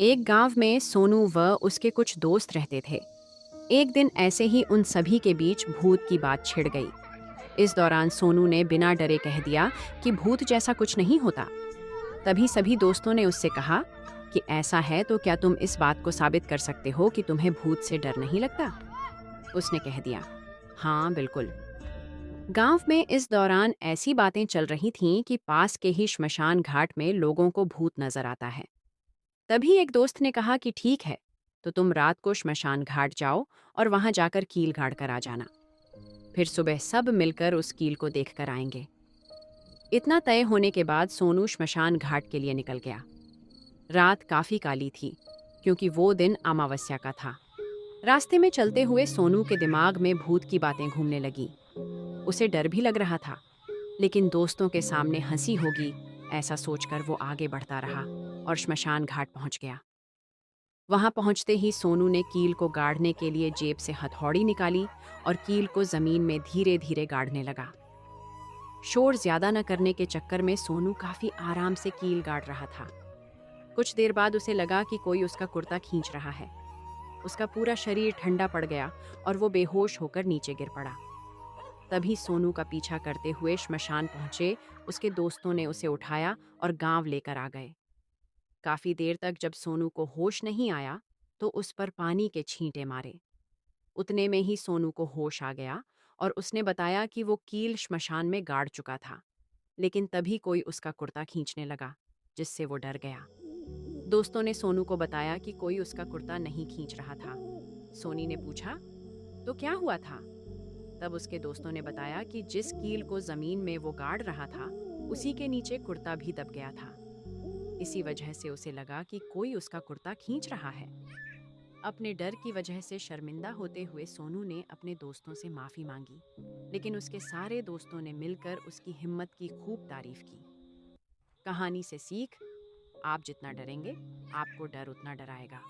एक गांव में सोनू व उसके कुछ दोस्त रहते थे। एक दिन ऐसे ही उन सभी के बीच भूत की बात छिड़ गई। इस दौरान सोनू ने बिना डरे कह दिया कि भूत जैसा कुछ नहीं होता। तभी सभी दोस्तों ने उससे कहा कि ऐसा है तो क्या तुम इस बात को साबित कर सकते हो कि तुम्हें भूत से डर नहीं लगता। उसने कह दिया, हाँ बिल्कुल। गांव में इस दौरान ऐसी बातें चल रही थीं कि पास के ही श्मशान घाट में लोगों को भूत नजर आता है। तभी एक दोस्त ने कहा कि ठीक है, तो तुम रात को श्मशान घाट जाओ और वहां जाकर कील गाड़ कर आ जाना। फिर सुबह सब मिलकर उस कील को देख कर आएंगे। इतना तय होने के बाद सोनू श्मशान घाट के लिए निकल गया। रात काफी काली थी, क्योंकि वो दिन अमावस्या का था। रास्ते में चलते हुए सोनू के दिमाग में भूत की बातें घूमने लगी। उसे डर भी लग रहा था, लेकिन दोस्तों के सामने हंसी होगी ऐसा सोचकर वो आगे बढ़ता रहा और श्मशान घाट पहुंच गया। वहां पहुंचते ही सोनू ने कील को गाड़ने के लिए जेब से हथौड़ी निकाली और कील को जमीन में धीरे धीरे गाड़ने लगा। शोर ज्यादा न करने के चक्कर में सोनू काफी आराम से कील गाड़ रहा था। कुछ देर बाद उसे लगा कि कोई उसका कुर्ता खींच रहा है। उसका पूरा शरीर ठंडा पड़ गया और वो बेहोश होकर नीचे गिर पड़ा। तभी सोनू का पीछा करते हुए श्मशान पहुंचे उसके दोस्तों ने उसे उठाया और गांव लेकर आ गए। काफी देर तक जब सोनू को होश नहीं आया तो उस पर पानी के छींटे मारे। उतने में ही सोनू को होश आ गया और उसने बताया कि वो कील श्मशान में गाड़ चुका था। लेकिन तभी कोई उसका कुर्ता खींचने लगा, जिससे वो डर गया। दोस्तों ने सोनू को बताया कि कोई उसका कुर्ता नहीं खींच रहा था। सोनी ने पूछा, तो क्या हुआ था? तब उसके दोस्तों ने बताया कि जिस कील को जमीन में वो गाड़ रहा था, उसी के नीचे कुर्ता भी दब गया था। इसी वजह से उसे लगा कि कोई उसका कुर्ता खींच रहा है। अपने डर की वजह से शर्मिंदा होते हुए सोनू ने अपने दोस्तों से माफी मांगी, लेकिन उसके सारे दोस्तों ने मिलकर उसकी हिम्मत की खूब तारीफ की। कहानी से सीख, आप जितना डरेंगे, आपको डर उतना डराएगा।